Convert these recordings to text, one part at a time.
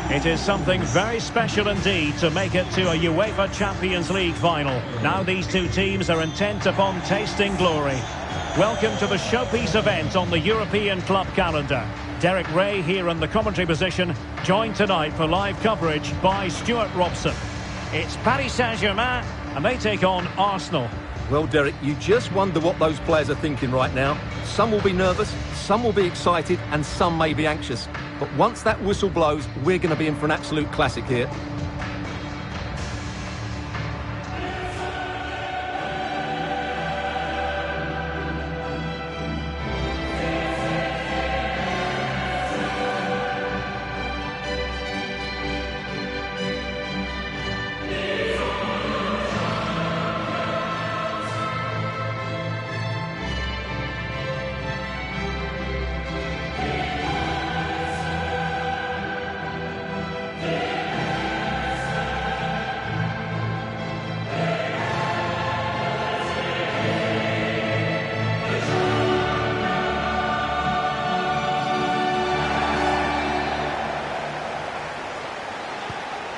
It is something very special indeed to make it to a UEFA Champions League final. Now these two teams are intent upon tasting glory. Welcome to the showpiece event on the European club calendar. Derek Ray here in the commentary position, joined tonight for live coverage by Stuart Robson. It's Paris Saint-Germain and they take on Arsenal. Well, Derek, you just wonder what those players are thinking right now. Some will be nervous, some will be excited, and some may be anxious. But once that whistle blows, we're going to be in for an absolute classic here.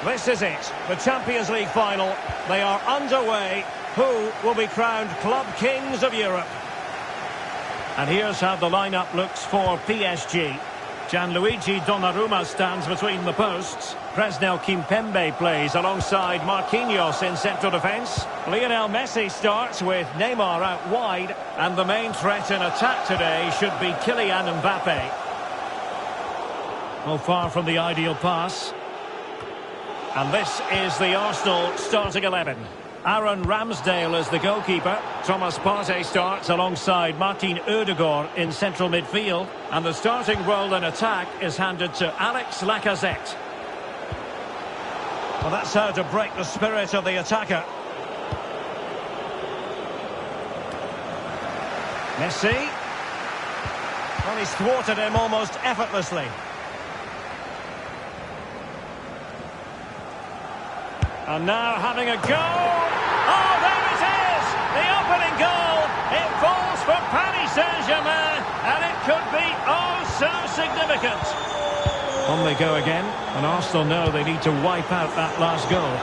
This is it, the Champions League final. They are underway. Who will be crowned Club Kings of Europe? And here's how the lineup looks for PSG. Gianluigi Donnarumma stands between the posts. Presnel Kimpembe plays alongside Marquinhos in central defence. Lionel Messi starts with Neymar out wide. And the main threat in attack today should be Kylian Mbappe. Well, far from the ideal pass. And this is the Arsenal starting 11. Aaron Ramsdale is the goalkeeper. Thomas Partey starts alongside Martin Ødegaard in central midfield. And the starting role in attack is handed to Alex Lacazette. Well, that's how to break the spirit of the attacker. Messi. Well, he's thwarted him almost effortlessly. And now having a go. Oh, there it is! The opening goal. It falls for Paris Saint-Germain, and it could be oh so significant. On they go again, and Arsenal know they need to wipe out that last goal.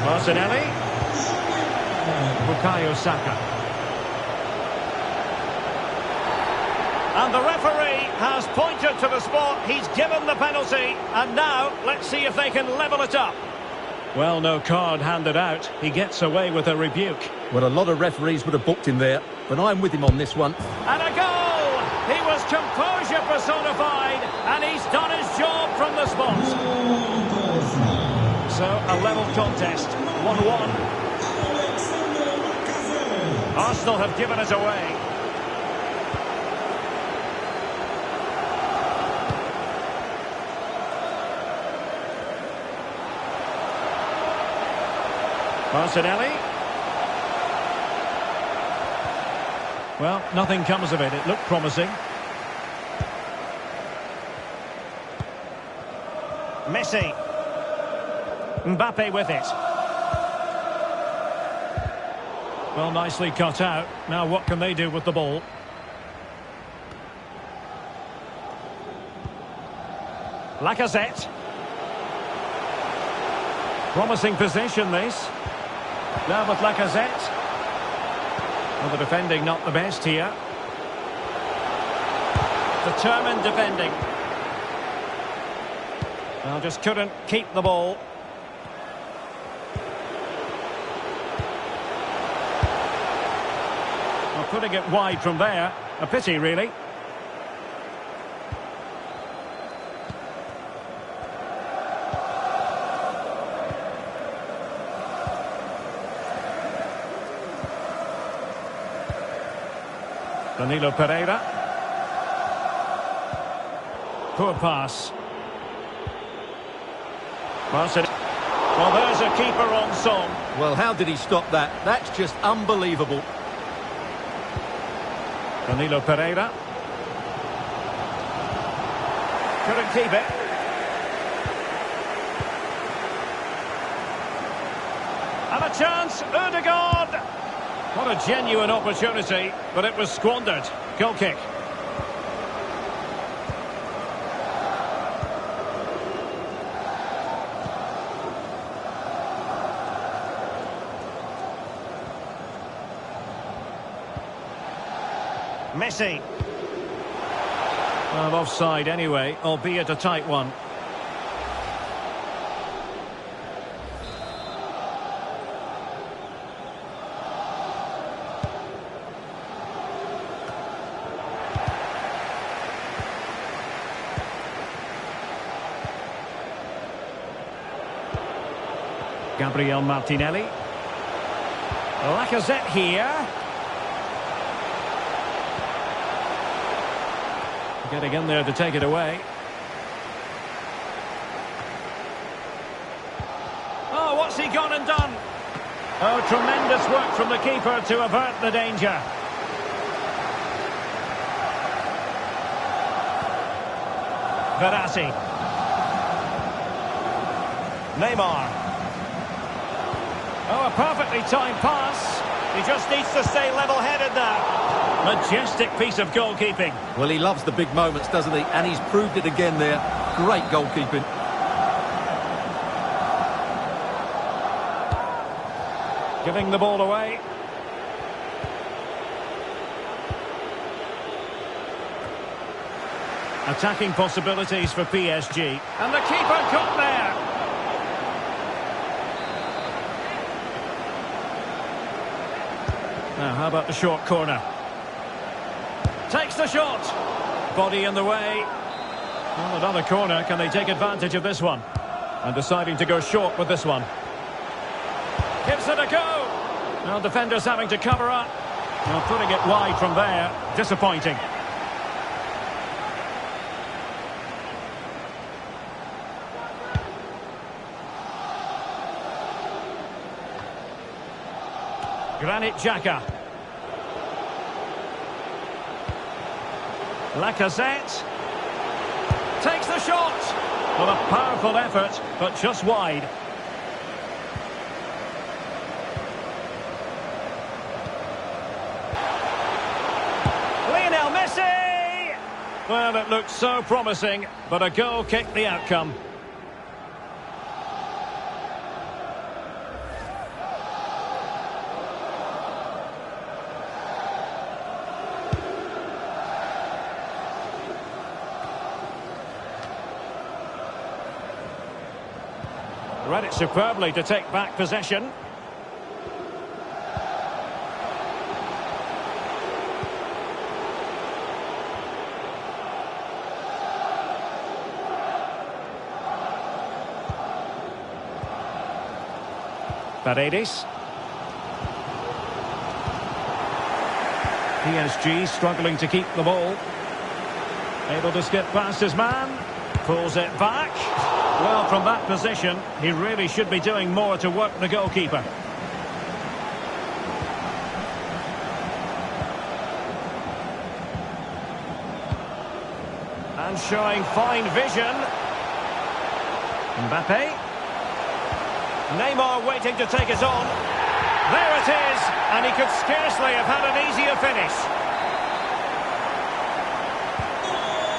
Martinelli. Bukayo Saka. And the referee has pointed to the spot. He's given the penalty. And now, let's see if they can level it up. Well, no card handed out. He gets away with a rebuke. Well, a lot of referees would have booked him there, but I'm with him on this one. And a goal! He was composure personified, and he's done his job from the spot. So, a level contest. 1-1. Arsenal have given it away. Martinelli. Well, nothing comes of it. It looked promising. Messi. Mbappe with it. Well, nicely cut out. Now what can they do with the ball? Lacazette. Promising position, this. Now with Lacazette. Well, the defending not the best here. Determined defending. Well, just couldn't keep the ball. Well, putting it wide from there. A pity, really. Danilo Pereira. Poor pass. Well, there's a keeper on song. Well, how did he stop that? That's just unbelievable. Danilo Pereira. Couldn't keep it. And a chance, Ødegaard. What a genuine opportunity, but it was squandered. Goal kick. Messi. Well, offside anyway, albeit a tight one. Gabriel Martinelli. Lacazette here. Getting in there to take it away. Oh, what's he gone and done? Oh, tremendous work from the keeper to avert the danger. Verratti. Neymar. Oh, a perfectly timed pass. He just needs to stay level-headed now. Majestic piece of goalkeeping. Well, he loves the big moments, doesn't he? And he's proved it again there. Great goalkeeping. Giving the ball away. Attacking possibilities for PSG. And the keeper got there. Now, how about the short corner? Takes the shot. Body in the way. Well, another corner. Can they take advantage of this one? And deciding to go short with this one. Gives it a go. Well, defenders having to cover up. Well, putting it wide from there. Disappointing. Granit Xhaka. Lacazette. Takes the shot. Well, a powerful effort, but just wide. Lionel Messi! Well, it looked so promising, but a goal kicked the outcome. Read it superbly to take back possession. Paredes. PSG struggling to keep the ball. Able to skip past his man. Pulls it back. Well, from that position, he really should be doing more to work the goalkeeper. And showing fine vision. Mbappe. Neymar waiting to take it on. There it is, and he could scarcely have had an easier finish.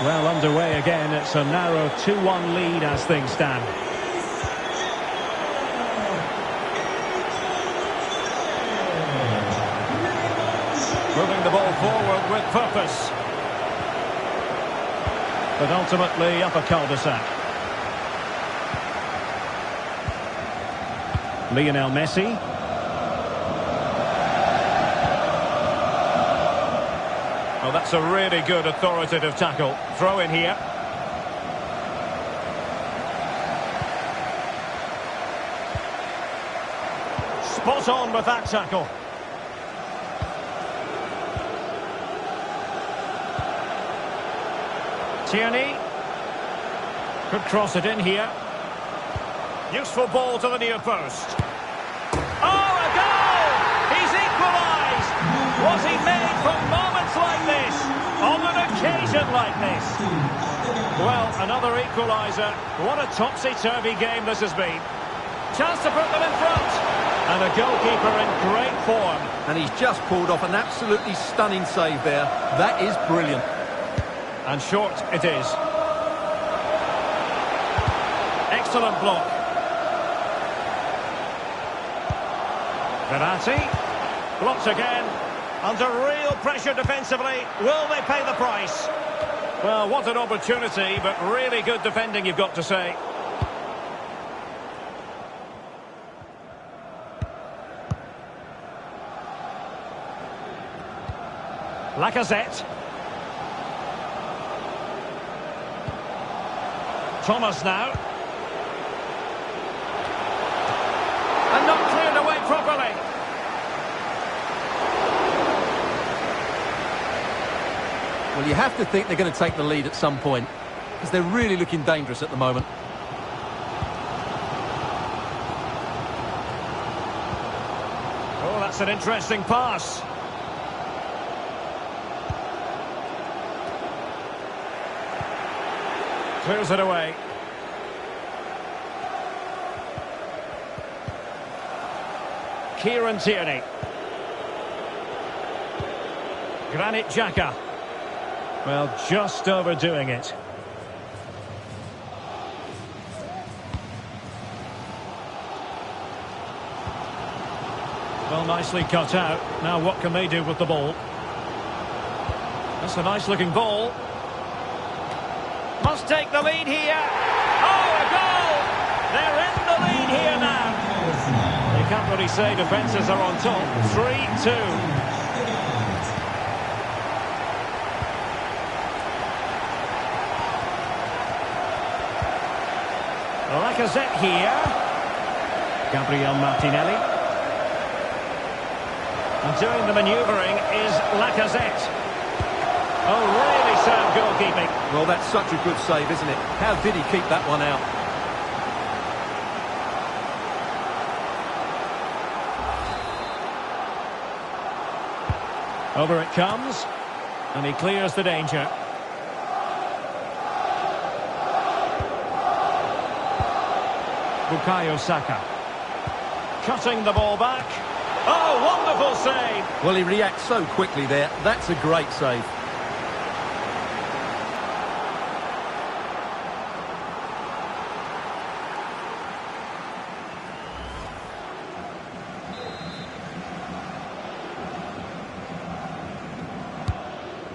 Well, underway again. It's a narrow 2-1 lead as things stand. Moving the ball forward with purpose. But ultimately up a cul-de-sac. Lionel Messi. Well, that's a really good authoritative tackle. Throw in here. Spot on with that tackle. Tierney. Could cross it in here. Useful ball to the near post. Oh, a goal! He's equalised! Was he made for moments like this? On an occasion like this? Well, another equaliser. What a topsy-turvy game this has been. Chance to put them in front. And a goalkeeper in great form. And he's just pulled off an absolutely stunning save there. That is brilliant. And short it is. Excellent block. Verratti. Blocks again. Under real pressure defensively. Will they pay the price? Well, what an opportunity, but really good defending, you've got to say. Lacazette. Thomas now. And not cleared away properly. Well, you have to think they're going to take the lead at some point, because they're really looking dangerous at the moment. Oh, that's an interesting pass. Clears it away. Kieran Tierney. Granit Xhaka. Well, just overdoing it. Well, nicely cut out. Now what can they do with the ball? That's a nice looking ball. Must take the lead here. Oh, a goal! They're in the lead here now. You can't really say defences are on top. 3-2. Lacazette here. Gabriel Martinelli. And doing the manoeuvring is Lacazette. Oh, really sound goalkeeping. Well, that's such a good save, isn't it? How did he keep that one out? Over it comes. And he clears the danger. Bukayo Saka. Cutting the ball back. Oh, wonderful save. Well, he reacts so quickly there. That's a great save.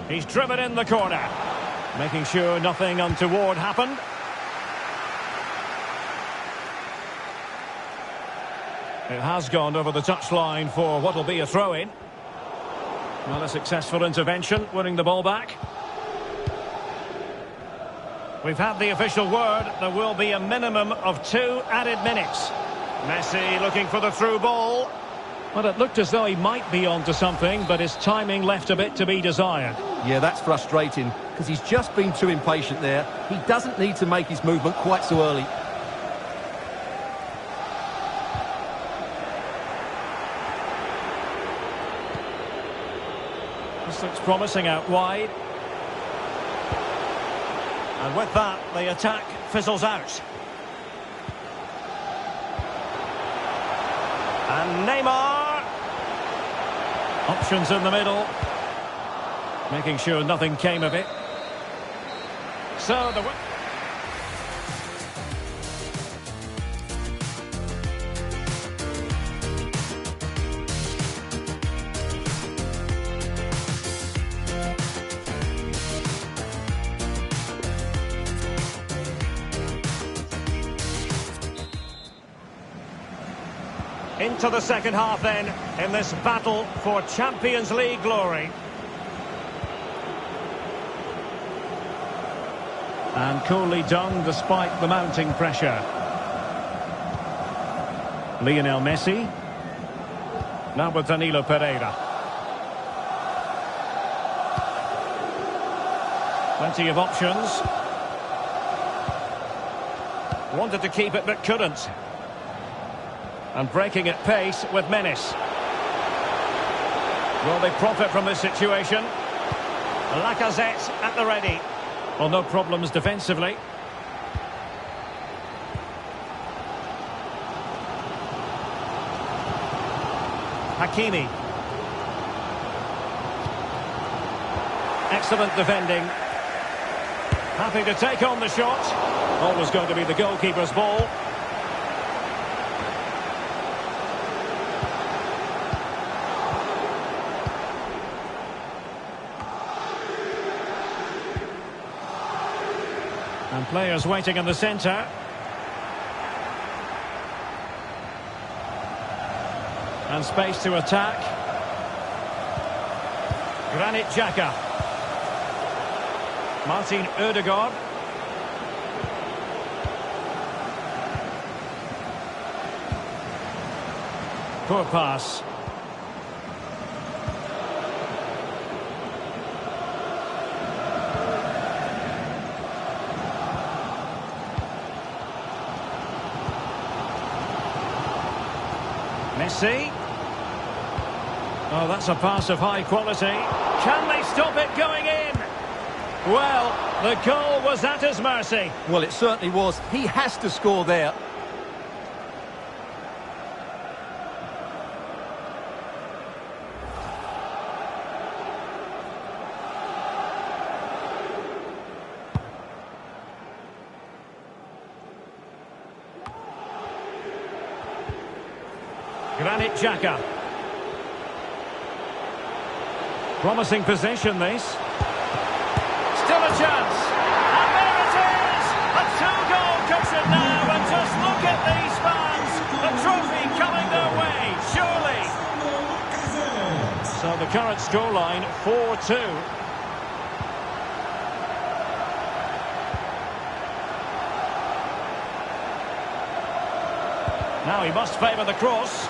He's driven in the corner. Making sure nothing untoward happened. It has gone over the touchline for what will be a throw-in. Well, a successful intervention, winning the ball back. We've had the official word. There will be a minimum of 2 added minutes. Messi looking for the through ball. Well, it looked as though he might be onto something, but his timing left a bit to be desired. Yeah, that's frustrating, because he's just been too impatient there. He doesn't need to make his movement quite so early. This looks promising out wide. And with that, the attack fizzles out. And Neymar. Options in the middle. Making sure nothing came of it. So the... Into the second half then, in this battle for Champions League glory. And coolly done despite the mounting pressure. Lionel Messi. Now with Danilo Pereira. Plenty of options. Wanted to keep it but couldn't. And breaking at pace with menace. Will they profit from this situation? Lacazette at the ready. Well, no problems defensively. Hakimi. Excellent defending. Happy to take on the shot. Always going to be the goalkeeper's ball. And players waiting in the centre. And space to attack. Granit Xhaka. Martin Ødegaard. Poor pass. Messi. Oh, that's a pass of high quality. Can they stop it going in? Well, the goal was at his mercy. Well, it certainly was. He has to score there. Granit Xhaka. Promising possession, this. Still a chance. And there it is! A two-goal cushion now, and just look at these fans. The trophy coming their way, surely. So the current scoreline, 4-2. Now he must favour the cross.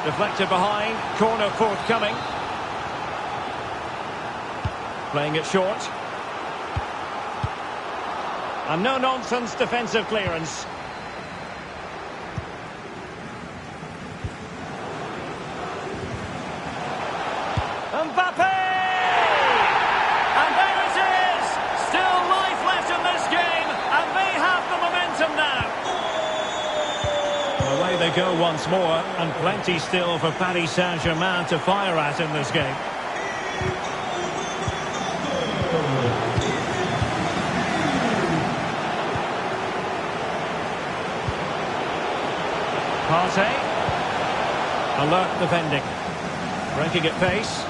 Deflected behind, corner forthcoming. Playing it short. And no-nonsense defensive clearance. Mbappe! And there it is! Still life left in this game, and they have the momentum now. Away they go once more, and plenty still for Paris Saint-Germain to fire at in this game. Partey. Alert defending. Breaking at pace.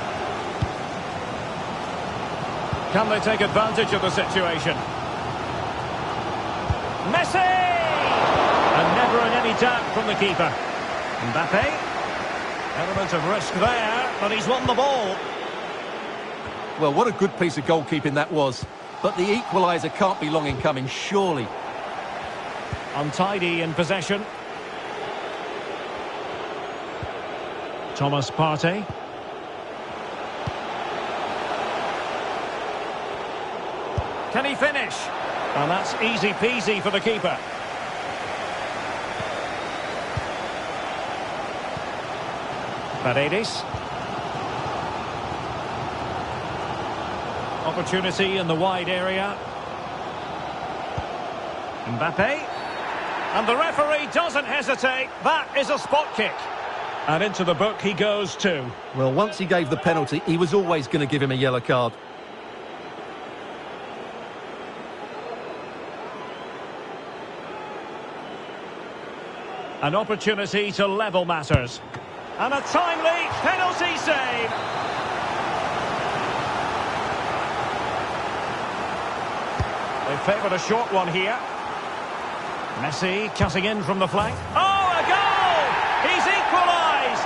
Can they take advantage of the situation? Messi! And never in any doubt from the keeper. Mbappe. Element of risk there, but he's won the ball. Well, what a good piece of goalkeeping that was. But the equaliser can't be long in coming, surely. Untidy in possession. Thomas Partey. Can he finish? And that's easy peasy for the keeper. Paredes. Opportunity in the wide area. Mbappe. And the referee doesn't hesitate. That is a spot kick. And into the book he goes too. Well, once he gave the penalty, he was always going to give him a yellow card. An opportunity to level matters. And a timely penalty save. They favoured a short one here. Messi cutting in from the flank. Oh, a goal! He's equalised!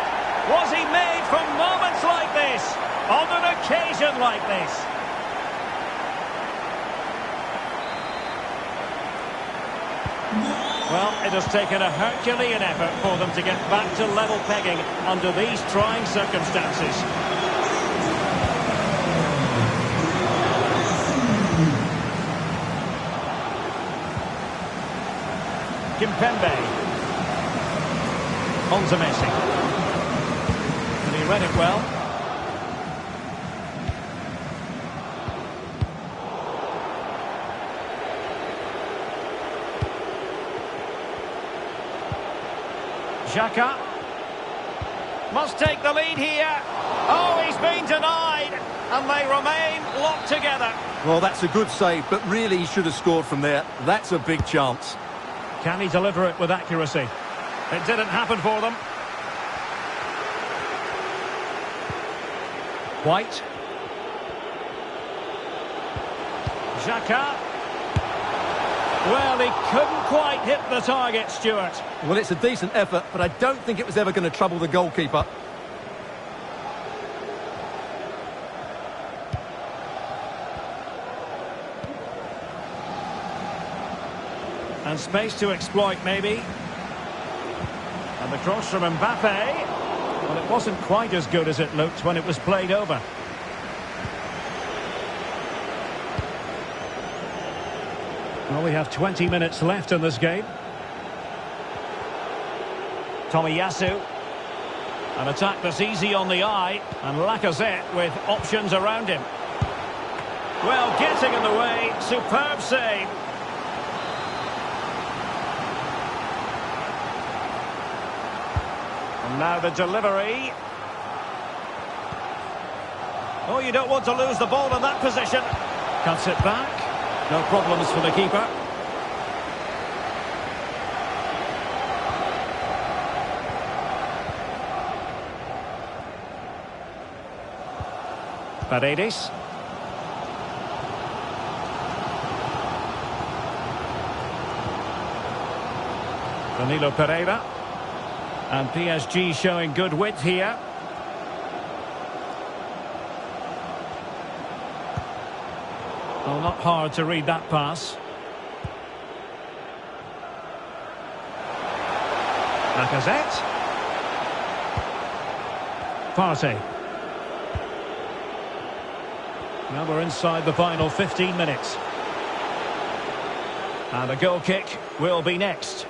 Was he made for moments like this? On an occasion like this? Well, it has taken a Herculean effort for them to get back to level pegging under these trying circumstances. Kimpembe. On to Messi. And he read it well. Xhaka. Must take the lead here. Oh, he's been denied. And they remain locked together. Well, that's a good save, but really he should have scored from there. That's a big chance. Can he deliver it with accuracy? It didn't happen for them. White. Xhaka. Well, he couldn't quite hit the target, Stuart. Well, it's a decent effort, but I don't think it was ever going to trouble the goalkeeper. And space to exploit, maybe. And the cross from Mbappe. Well, it wasn't quite as good as it looked when it was played over. Well, we have 20 minutes left in this game. Tomiyasu. An attack that's easy on the eye. And Lacazette with options around him. Well, getting in the way. Superb save. And now the delivery. Oh, you don't want to lose the ball in that position. Cuts it back. No problems for the keeper. Paredes. Danilo Pereira. And PSG showing good width here. Well, not hard to read that pass. Lacazette. Partey. Now we're inside the final 15 minutes. And a goal kick will be next.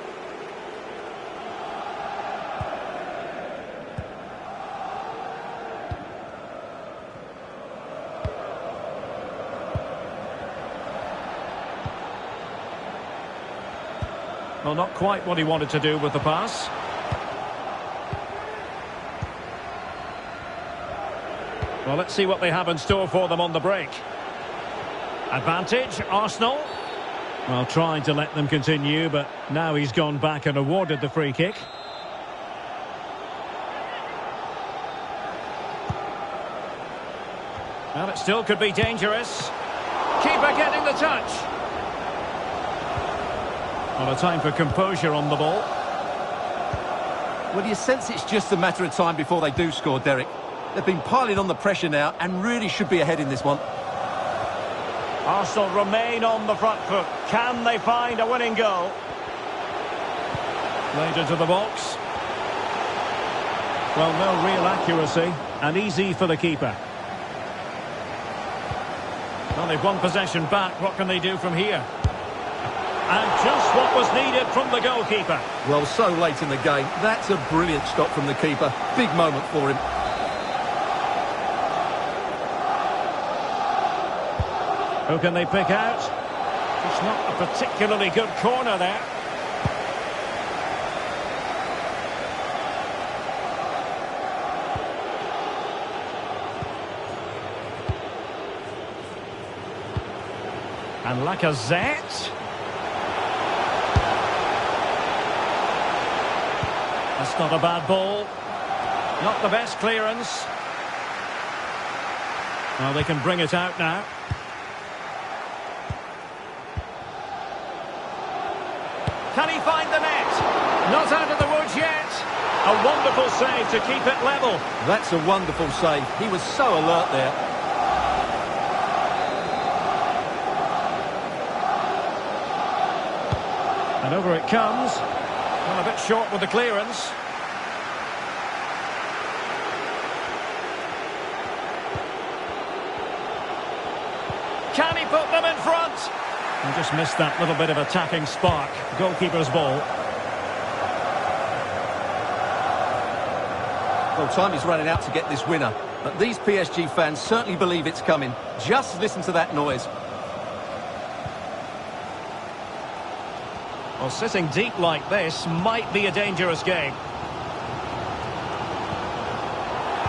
Well, not quite what he wanted to do with the pass. Well, let's see what they have in store for them on the break. Advantage, Arsenal. Well, trying to let them continue, but now he's gone back and awarded the free kick. Well, it still could be dangerous. Keeper getting the touch. Well, a time for composure on the ball. Well, you sense it's just a matter of time before they do score, Derek. They've been piling on the pressure now and really should be ahead in this one. Arsenal remain on the front foot. Can they find a winning goal? Played into the box. Well, no real accuracy and easy for the keeper. Well, they've won possession back. What can they do from here? And just what was needed from the goalkeeper. Well, so late in the game. That's a brilliant stop from the keeper. Big moment for him. Who can they pick out? It's not a particularly good corner there. And Lacazette. That's not a bad ball. Not the best clearance. Well, they can bring it out now. Can he find the net? Not out of the woods yet. A wonderful save to keep it level. That's a wonderful save. He was so alert there. And over it comes. Well, a bit short with the clearance. Can he put them in front? He just missed that little bit of attacking spark. Goalkeeper's ball. Well, time is running out to get this winner. But these PSG fans certainly believe it's coming. Just listen to that noise. Well, sitting deep like this might be a dangerous game.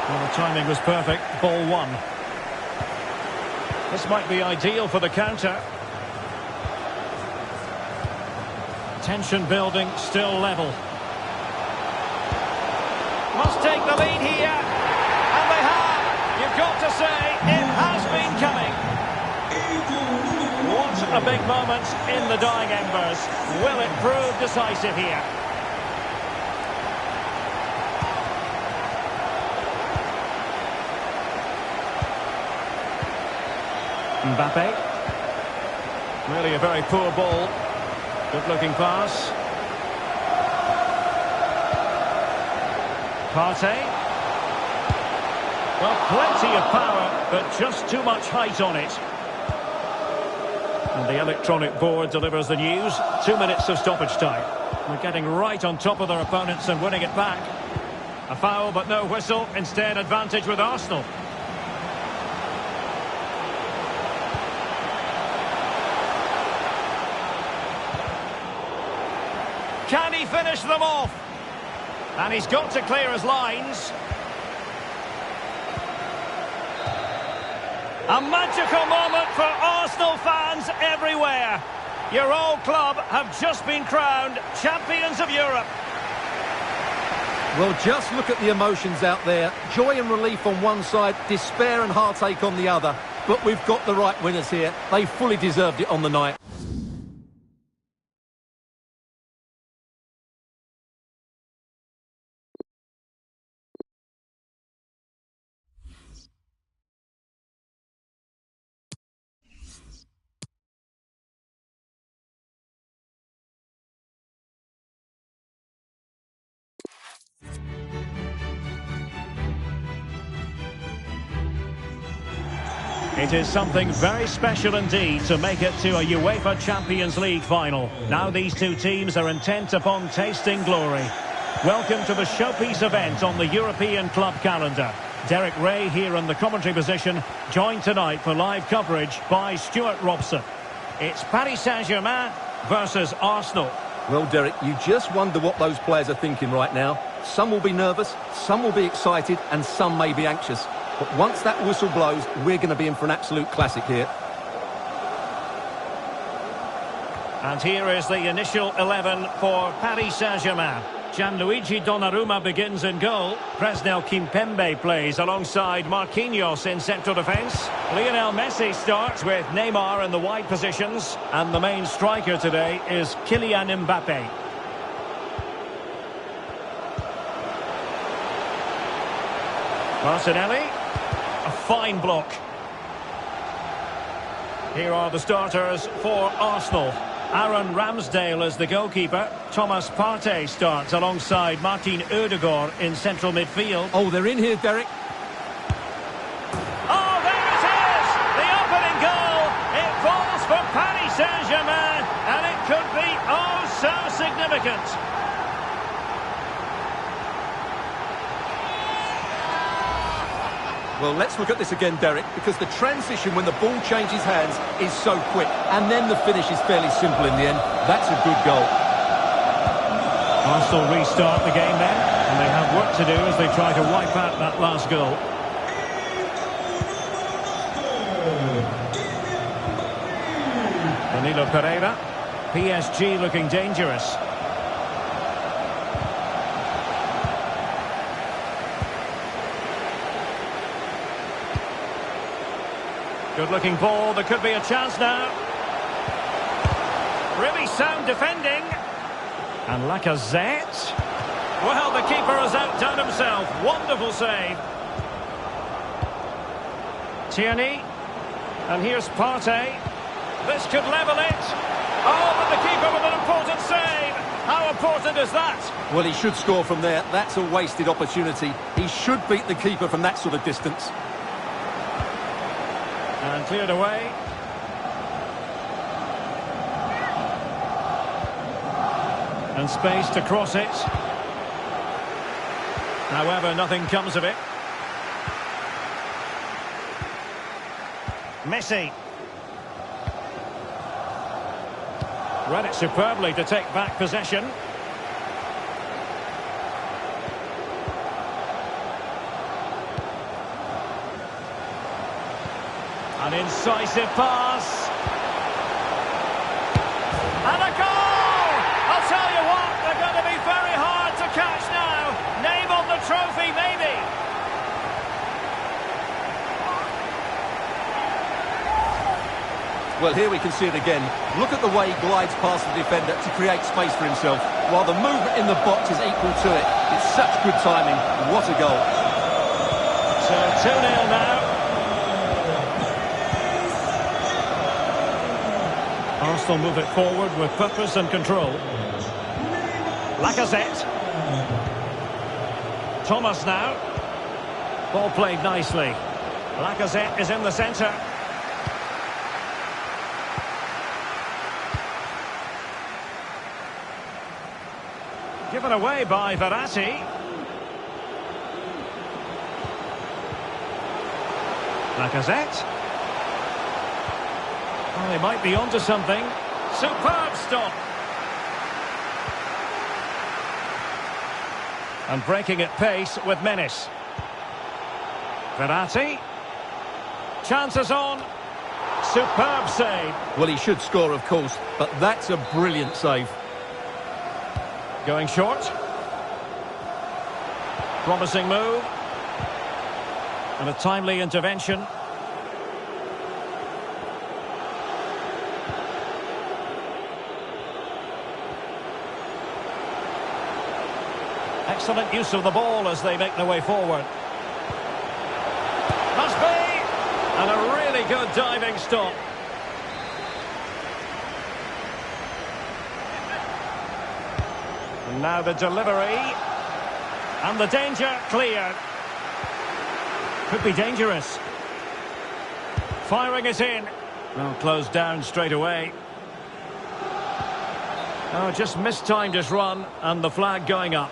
Well, the timing was perfect. Ball one. This might be ideal for the counter. Tension building, still level. Must take the lead here. And they have. You've got to say, it has been coming. What A big moment in the dying embers. Will it prove decisive here? Mbappe. Really a very poor ball. Good-looking pass. Partey. Well, plenty of power, but just too much height on it. And the electronic board delivers the news. 2 minutes of stoppage time. We're getting right on top of their opponents and winning it back. A foul, but no whistle. Instead, advantage with Arsenal. Can he finish them off? And he's got to clear his lines. A magical moment for Arsenal fans everywhere. Your old club have just been crowned champions of Europe. Well, just look at the emotions out there. Joy and relief on one side, despair and heartache on the other. But we've got the right winners here. They fully deserved it on the night. It is something very special indeed to make it to a UEFA Champions League final. Now these two teams are intent upon tasting glory. Welcome to the showpiece event on the European club calendar. Derek Ray here in the commentary position, joined tonight for live coverage by Stuart Robson. It's Paris Saint-Germain versus Arsenal. Well, Derek, you just wonder what those players are thinking right now. Some will be nervous, some will be excited, and some may be anxious. But once that whistle blows, we're going to be in for an absolute classic here. And here is the initial 11 for Paris Saint-Germain. Gianluigi Donnarumma begins in goal. Presnel Kimpembe plays alongside Marquinhos in central defence. Lionel Messi starts with Neymar in the wide positions. And the main striker today is Kylian Mbappe. Martinelli. A fine block. Here are the starters for Arsenal. Aaron Ramsdale is the goalkeeper. Thomas Partey starts alongside Martin Ødegaard in central midfield. Oh, they're in here, Derek. Oh, there it is! The opening goal. It falls for Paris Saint-Germain, and it could be oh so significant. Well, let's look at this again, Derek, because the transition when the ball changes hands is so quick, and then the finish is fairly simple in the end. That's a good goal. Arsenal restart the game then, and they have work to do as they try to wipe out that last goal. Danilo Pereira. PSG looking dangerous. Good-looking ball. There could be a chance now. Really sound defending. And Lacazette. Well, the keeper has outdone himself. Wonderful save. Tierney. And here's Partey. This could level it. Oh, but the keeper with an important save. How important is that? Well, he should score from there. That's a wasted opportunity. He should beat the keeper from that sort of distance. And cleared away. And space to cross it. However, nothing comes of it. Messi. Read it superbly to take back possession. An incisive pass. And a goal! I'll tell you what, they're going to be very hard to catch now. Name on the trophy, maybe. Well, here we can see it again. Look at the way he glides past the defender to create space for himself, while the movement in the box is equal to it. It's such good timing. What a goal. So 2-0 now. Arsenal move it forward with purpose and control. Lacazette. Thomas now. Ball played nicely. Lacazette is in the centre. Given away by Verratti. Lacazette. Well, they might be onto something. Superb stop. And breaking at pace with menace. Verratti. Chances on. Superb save. Well, he should score, of course, but that's a brilliant save. Going short. Promising move. And a timely intervention. Excellent use of the ball as they make their way forward. Must be! And a really good diving stop. And now the delivery. And the danger cleared. Could be dangerous. Firing it in. Well, closed down straight away. Oh, just mistimed his run, and the flag going up.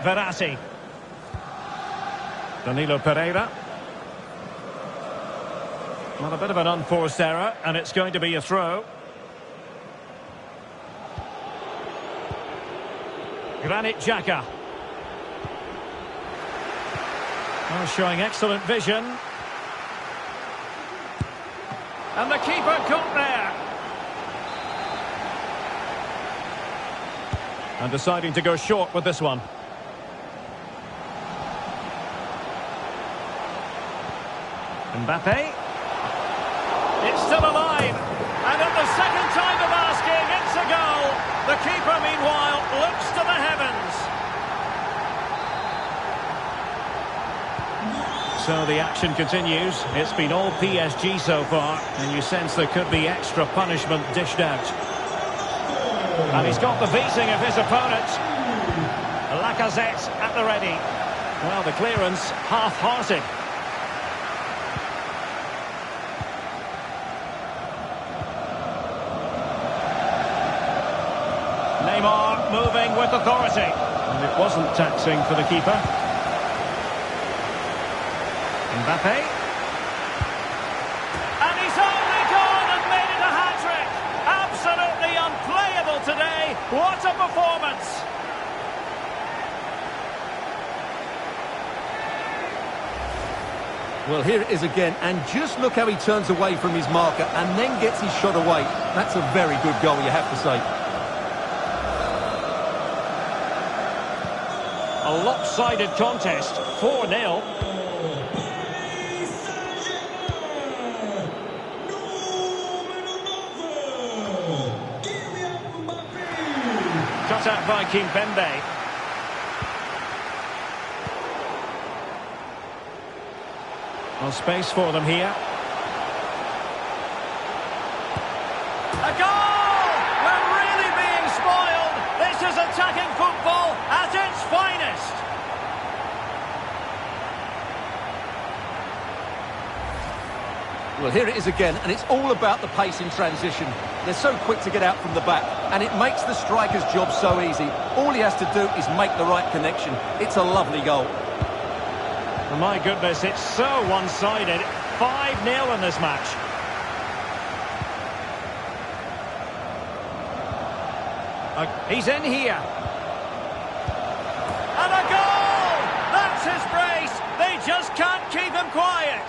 Verratti. Danilo Pereira. Well, a bit of an unforced error, and it's going to be a throw. Granit Xhaka. Oh, showing excellent vision. And the keeper got there. And deciding to go short with this one. Mbappe. It's still alive. And at the second time of asking, it's a goal. The keeper, meanwhile, looks to the heavens. So the action continues. It's been all PSG so far, and you sense there could be extra punishment dished out. And he's got the beating of his opponent. Lacazette at the ready. Well, the clearance half-hearted. Neymar moving with authority. And it wasn't taxing for the keeper. Mbappe. And he's only gone and made it a hat-trick. Absolutely unplayable today. What a performance. Well, here it is again, and just look how he turns away from his marker and then gets his shot away. That's a very good goal, you have to say. A lopsided contest, 4-0. Cut out by Kimpembe. Well, space for them here. A goal! We're really being spoiled. This is attacking football at its finest. Well, here it is again, and it's all about the pace in transition. They're so quick to get out from the back, and it makes the striker's job so easy. All he has to do is make the right connection. It's a lovely goal. Oh, my goodness, it's so one-sided. 5-0 in this match. He's in here. And a goal! That's his brace. They just can't keep him quiet.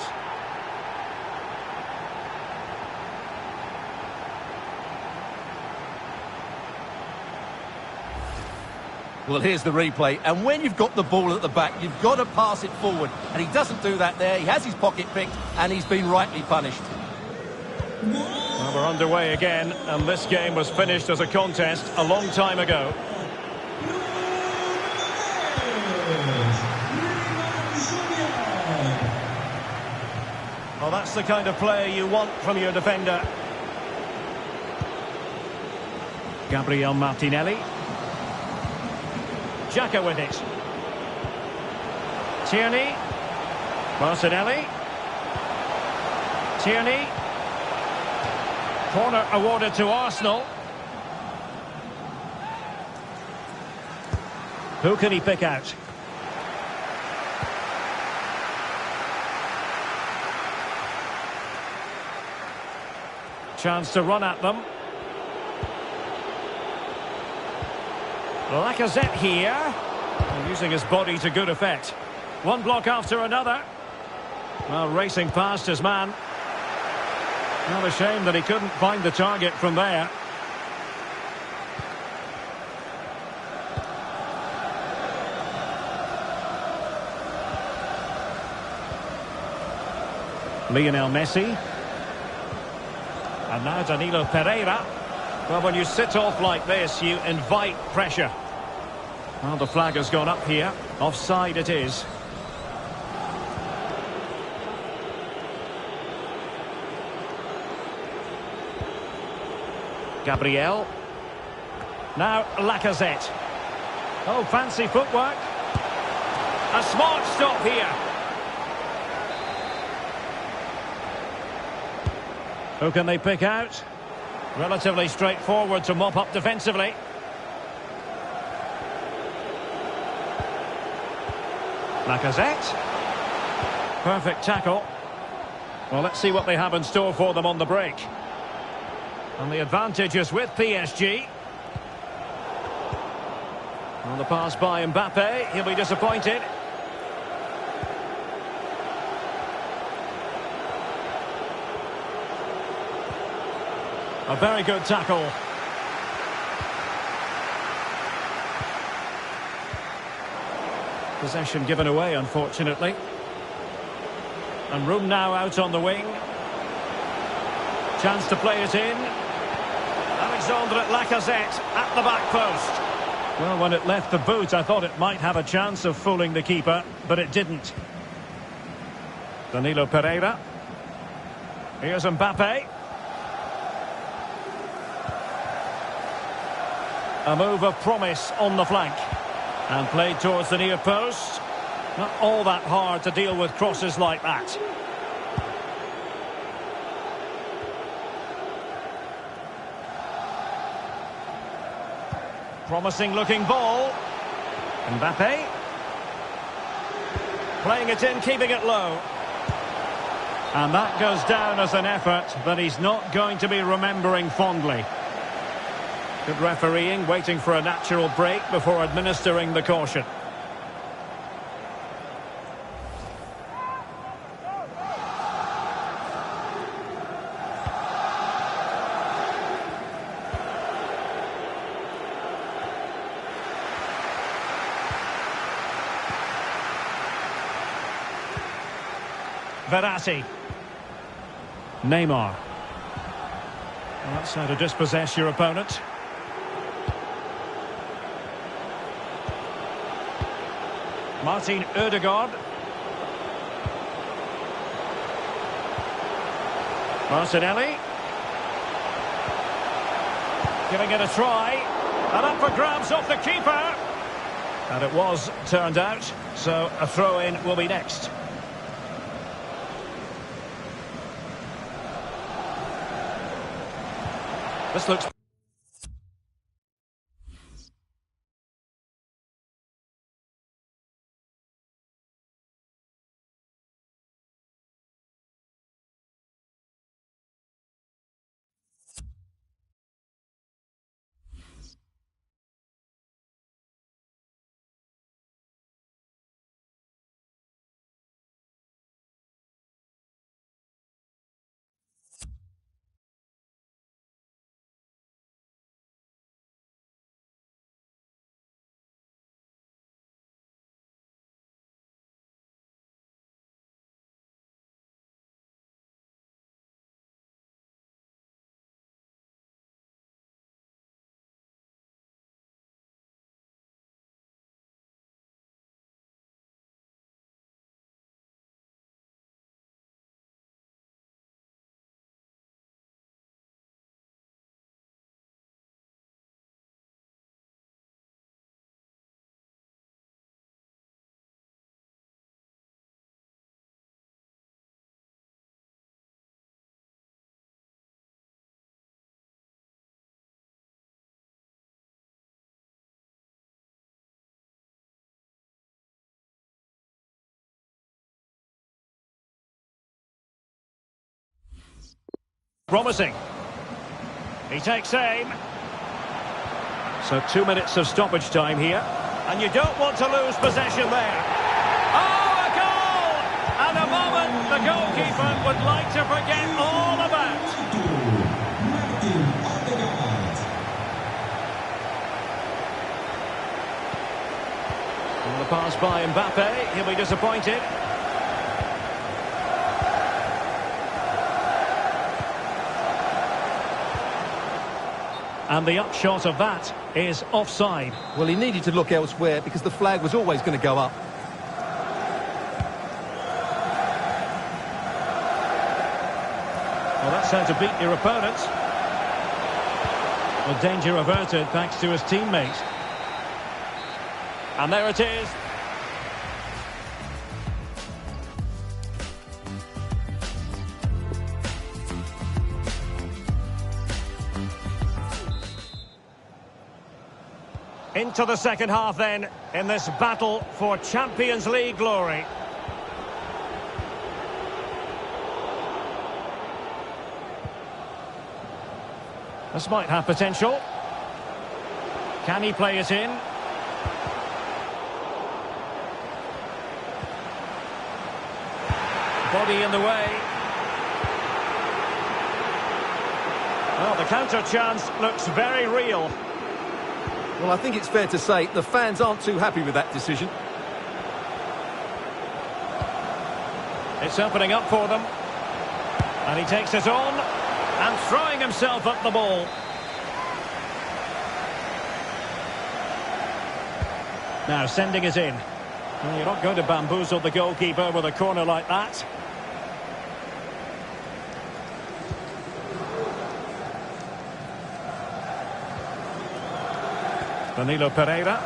Well, here's the replay, and when you've got the ball at the back, you've got to pass it forward, and he doesn't do that there. He has his pocket picked, and he's been rightly punished. Well, we're underway again, and this game was finished as a contest a long time ago. Well, that's the kind of play you want from your defender. Gabriel Martinelli. Xhaka with it. Tierney. Martinelli. Tierney. Corner awarded to Arsenal. Who can he pick out? Chance to run at them. Lacazette here. Using his body to good effect. One block after another. Well, racing past his man. Not a shame that he couldn't find the target from there. Lionel Messi. And now Danilo Pereira. Well, when you sit off like this, you invite pressure. Well, the flag has gone up here. Offside it is. Gabriel. Now Lacazette. Oh, fancy footwork. A smart stop here. Who can they pick out? Relatively straightforward to mop up defensively. Lacazette. Perfect tackle. Well, let's see what they have in store for them on the break. And the advantage is with PSG. On the pass by Mbappe, he'll be disappointed. A very good tackle. Possession given away, unfortunately. And room now out on the wing. Chance to play it in. Alexandre Lacazette at the back post. Well, when it left the boot, I thought it might have a chance of fooling the keeper, but it didn't. Danilo Pereira. Here's Mbappe. A move of promise on the flank. And played towards the near post. Not all that hard to deal with crosses like that. Promising looking ball. Mbappe. Playing it in, keeping it low. And that goes down as an effort that he's not going to be remembering fondly. Good refereeing, waiting for a natural break before administering the caution. Verratti. Neymar. Well, that's how to dispossess your opponent. Martin Ødegaard. Martinelli. Giving it a try. And up for grabs off the keeper. And it was turned out. So a throw-in will be next. This looks Promising. He takes aim. So 2 minutes of stoppage time here. And you don't want to lose possession there. Oh, a goal! And a moment the goalkeeper would like to forget all about. And the pass by Mbappe. He'll be disappointed. And the upshot of that is offside. Well, he needed to look elsewhere because the flag was always going to go up. Well, that's how to beat your opponent. Well, danger averted thanks to his teammate. And there it is. Into the second half then, in this battle for Champions League glory. This might have potential. Can he play it in? Body in the way. Well, the counter chance looks very real. Well, I think it's fair to say the fans aren't too happy with that decision. It's opening up for them. And he takes it on. And throwing himself at the ball. Now sending it in. Well, you're not going to bamboozle the goalkeeper with a corner like that. Danilo Pereira.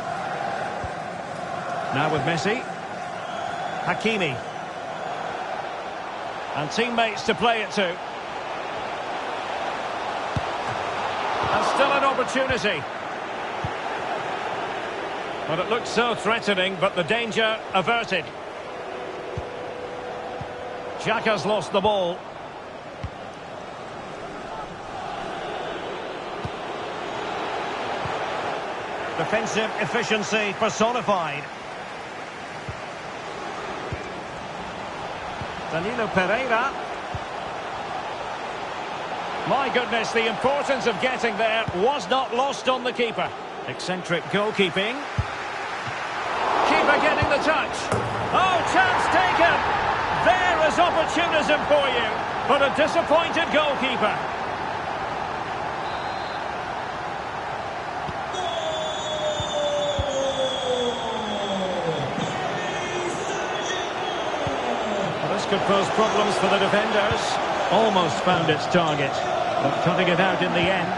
Now with Messi. Hakimi. And teammates to play it to. And still an opportunity. Well, it looked so threatening, but the danger averted. Xhaka's lost the ball. Defensive efficiency personified. Danilo Pereira. My goodness, the importance of getting there was not lost on the keeper. Eccentric goalkeeping. Keeper getting the touch. Oh, chance taken. There is opportunism for you, but a disappointed goalkeeper. This could pose problems for the defenders. Almost found its target, but cutting it out in the end.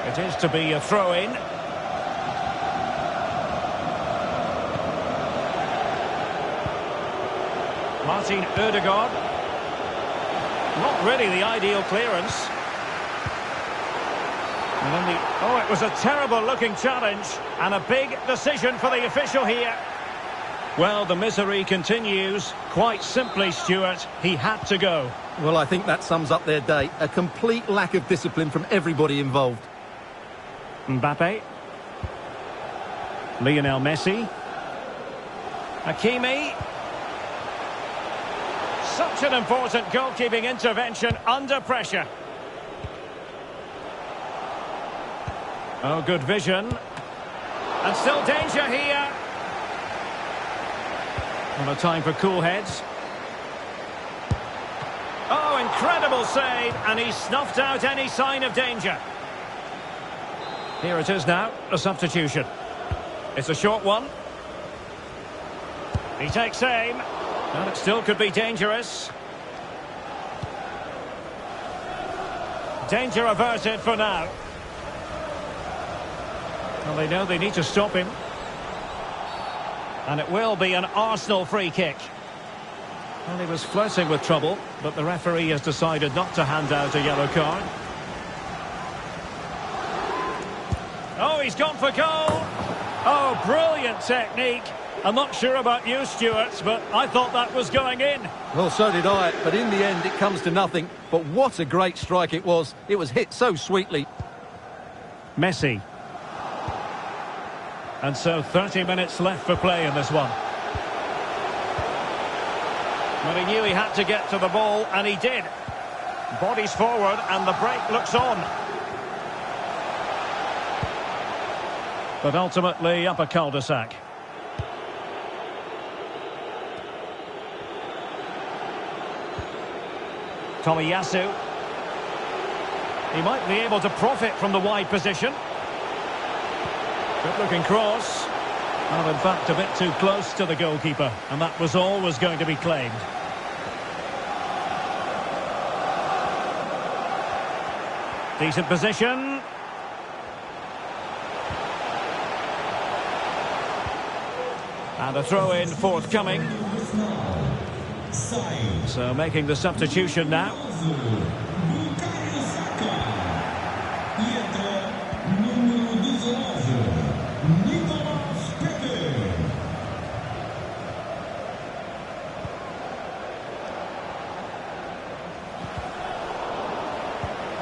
It is to be a throw-in. Martin Ødegaard. Not really the ideal clearance. And then oh, it was a terrible-looking challenge, and a big decision for the official here. Well, the misery continues. Quite simply, Stuart, he had to go. Well, I think that sums up their day. A complete lack of discipline from everybody involved. Mbappe. Lionel Messi. Hakimi. Such an important goalkeeping intervention under pressure. Oh, good vision. And still danger here. Well, a time for cool heads. Oh, incredible save, and he snuffed out any sign of danger. Here it is now, a substitution. It's a short one. He takes aim, and it still could be dangerous. Danger averted for now. Well, they know they need to stop him. And it will be an Arsenal free kick. Well, he was flirting with trouble, but the referee has decided not to hand out a yellow card. Oh, he's gone for goal. Oh, brilliant technique. I'm not sure about you, Stuart, but I thought that was going in. Well, so did I, but in the end it comes to nothing. But what a great strike it was. It was hit so sweetly. Messi. And so 30 minutes left for play in this one. Well, he knew he had to get to the ball, and he did. Bodies forward, and the break looks on. But ultimately up a cul-de-sac. Tomiyasu. He might be able to profit from the wide position. Good looking cross. Well, in fact, a bit too close to the goalkeeper, and that was always going to be claimed. Decent position. And a throw-in forthcoming. So making the substitution now.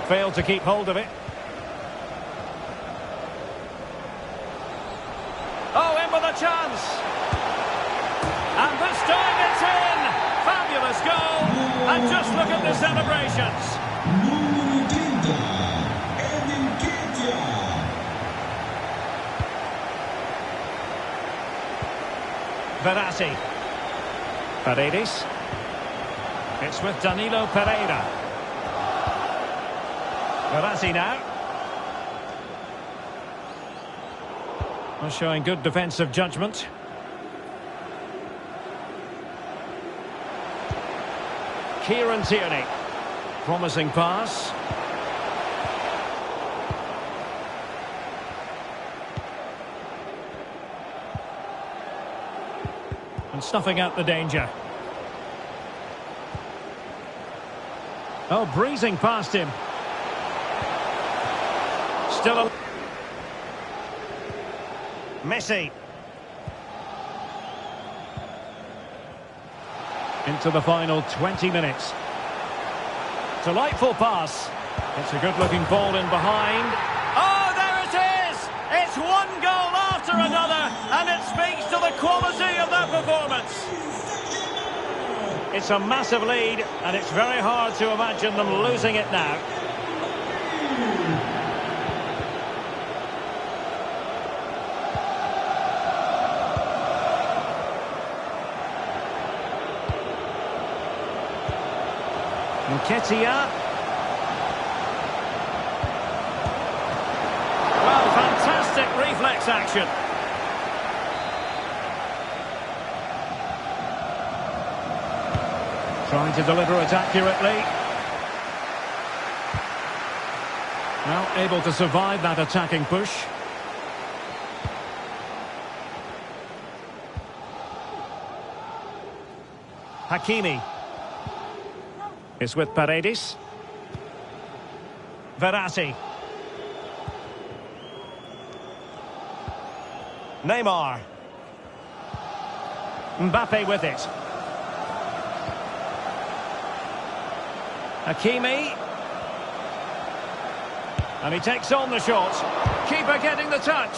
Failed to keep hold of it. Oh, in with a chance. And this time it's in. Fabulous goal. And just look at the celebrations. Verratti. Paredes. It's with Danilo Pereira. Verratti now. Well, showing good defensive judgment. Kieran Tierney. Promising pass. And snuffing out the danger. Oh, breezing past him. Still a... Messi. Into the final 20 minutes. Delightful pass. It's a good-looking ball in behind. Oh, there it is! It's one goal after another, and it speaks to the quality of that performance. It's a massive lead, and it's very hard to imagine them losing it now. Nketiah. Well, fantastic reflex action. Trying to deliver it accurately. Well, able to survive that attacking push. Hakimi. It's with Paredes. Verratti. Neymar. Mbappe with it. Hakimi. And he takes on the shot. Keeper getting the touch.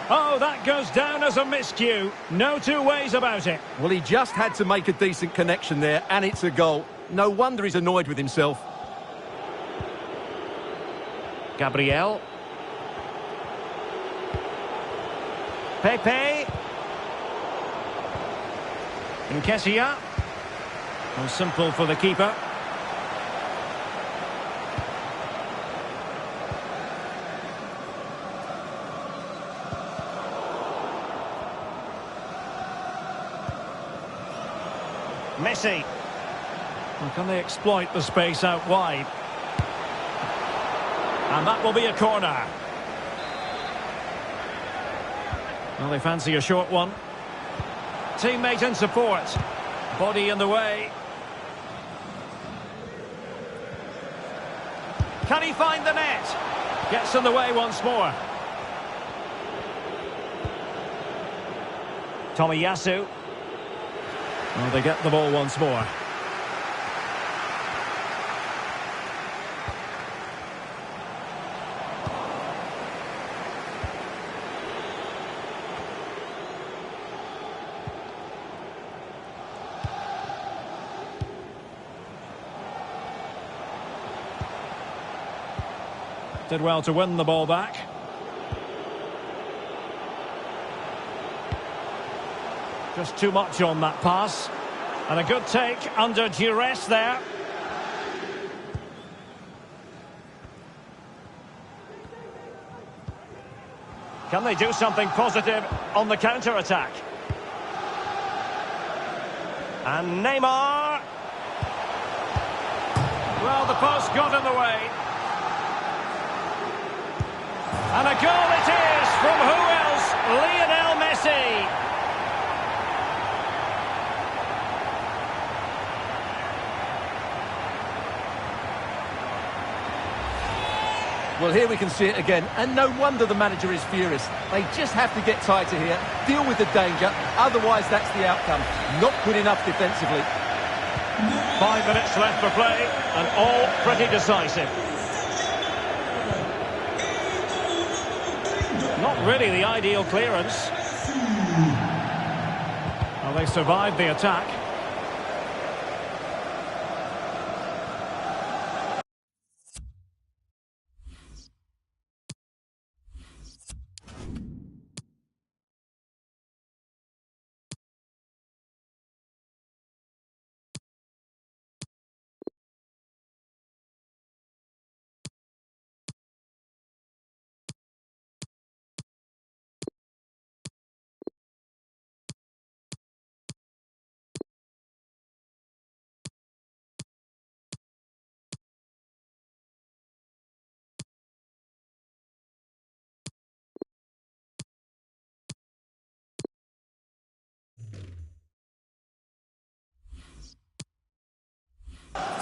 Oh, that goes down as a miscue. No two ways about it. Well, he just had to make a decent connection there, and it's a goal. No wonder he's annoyed with himself. Gabriel. Pepe. Nketiah. Oh, simple for the keeper. Messi. Well, can they exploit the space out wide? And that will be a corner. Well, they fancy a short one. Teammate in support. Body in the way. Can he find the net? Gets in the way once more. Tomiyasu. Well, they get the ball once more. Did well to win the ball back. Just too much on that pass. And a good take under duress there. Can they do something positive on the counter-attack? And Neymar. Well, the post got in the way. And a goal it is from who else? Lionel Messi. Well, here we can see it again, and no wonder the manager is furious. They just have to get tighter here, deal with the danger, otherwise that's the outcome. Not good enough defensively. 5 minutes left for play, and all pretty decisive. Not really the ideal clearance. Well, they survived the attack.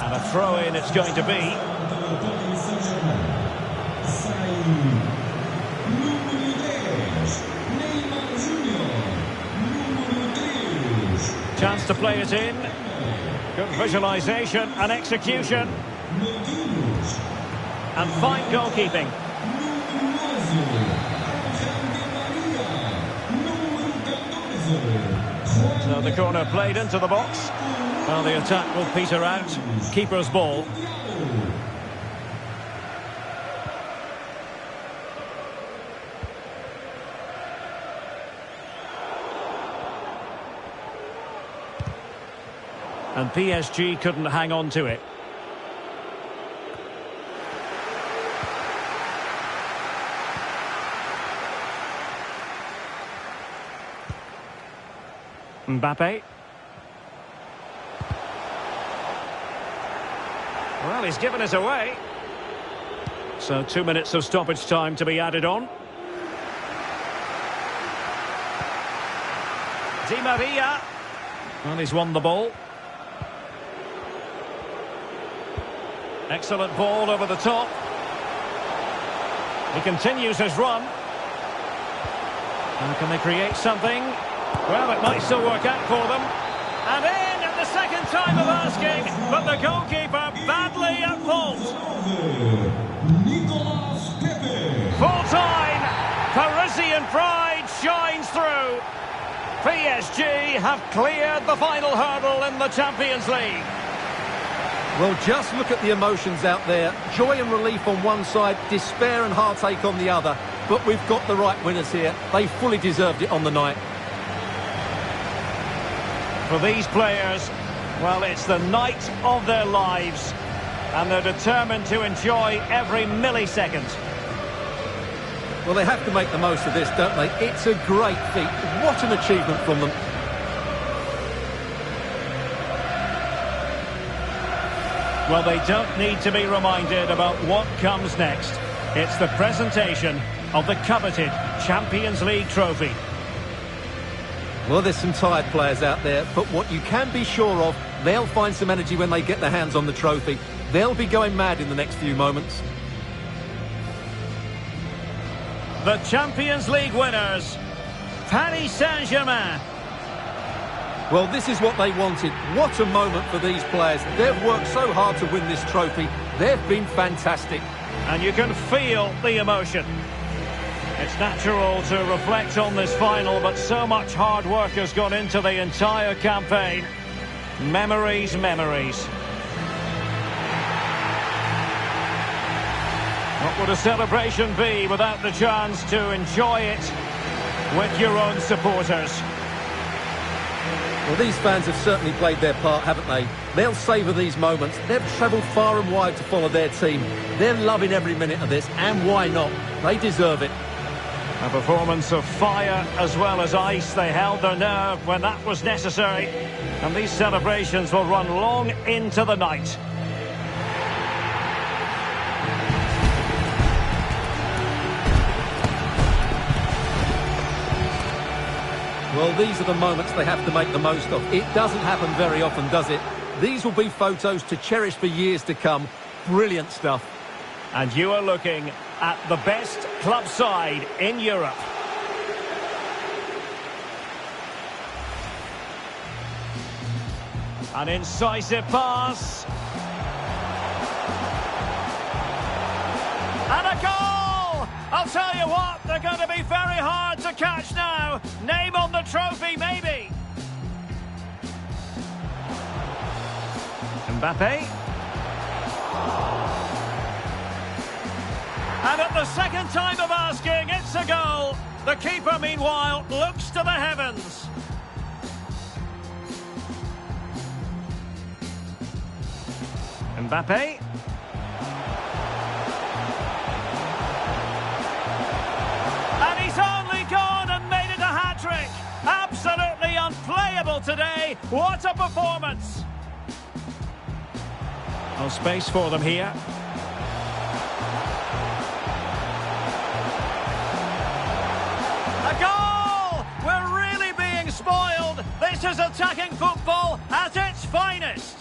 And a throw-in it's going to be. Chance to play it in. Good visualisation and execution. And fine goalkeeping. So the corner played into the box. Well, the attack will peter out. Keeper's ball. And PSG couldn't hang on to it. Mbappe. Well, he's given it away. So 2 minutes of stoppage time to be added on. Di Maria. Well, he's won the ball. Excellent ball over the top. He continues his run. And can they create something? Well, it might still work out for them. And in at the second time of asking, but the goalkeeper badly at fault. Full time, Parisian pride shines through. PSG have cleared the final hurdle in the Champions League. Well, just look at the emotions out there. Joy and relief on one side, despair and heartache on the other. But we've got the right winners here. They fully deserved it on the night. For these players, well, it's the night of their lives, and they're determined to enjoy every millisecond. Well, they have to make the most of this, don't they? It's a great feat. What an achievement from them. Well, they don't need to be reminded about what comes next. It's the presentation of the coveted Champions League trophy. Well, there's some tired players out there, but what you can be sure of, they'll find some energy when they get their hands on the trophy. They'll be going mad in the next few moments. The Champions League winners, Paris Saint-Germain. Well, this is what they wanted. What a moment for these players. They've worked so hard to win this trophy. They've been fantastic. And you can feel the emotion. It's natural to reflect on this final, but so much hard work has gone into the entire campaign. Memories, memories. What would a celebration be without the chance to enjoy it with your own supporters? Well, these fans have certainly played their part, haven't they? They'll savour these moments. They've travelled far and wide to follow their team. They're loving every minute of this, and why not? They deserve it. A performance of fire as well as ice. They held their nerve when that was necessary. And these celebrations will run long into the night. Well, these are the moments they have to make the most of. It doesn't happen very often, does it? These will be photos to cherish for years to come. Brilliant stuff. And you are looking at the best club side in Europe. An incisive pass. And a goal! I'll tell you what, they're going to be very hard to catch now. Name on the trophy, maybe. Mbappe. And at the second time of asking, it's a goal. The keeper, meanwhile, looks to the heavens. Mbappe. And he's only gone and made it a hat-trick. Absolutely unplayable today. What a performance. No space for them here. A goal! We're really being spoiled. This is attacking football at its finest.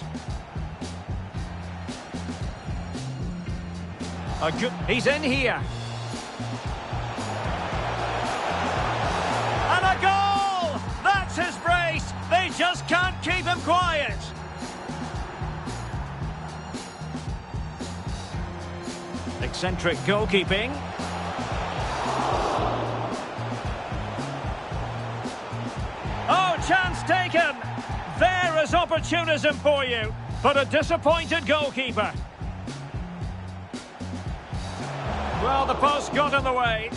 He's in here. And a goal! That's his brace. They just can't keep him quiet. Eccentric goalkeeping. Oh, chance taken. There is opportunism for you, but a disappointed goalkeeper. Well, the post got in the way.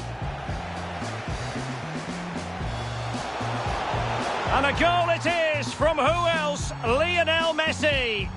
And a goal it is from who else? Lionel Messi.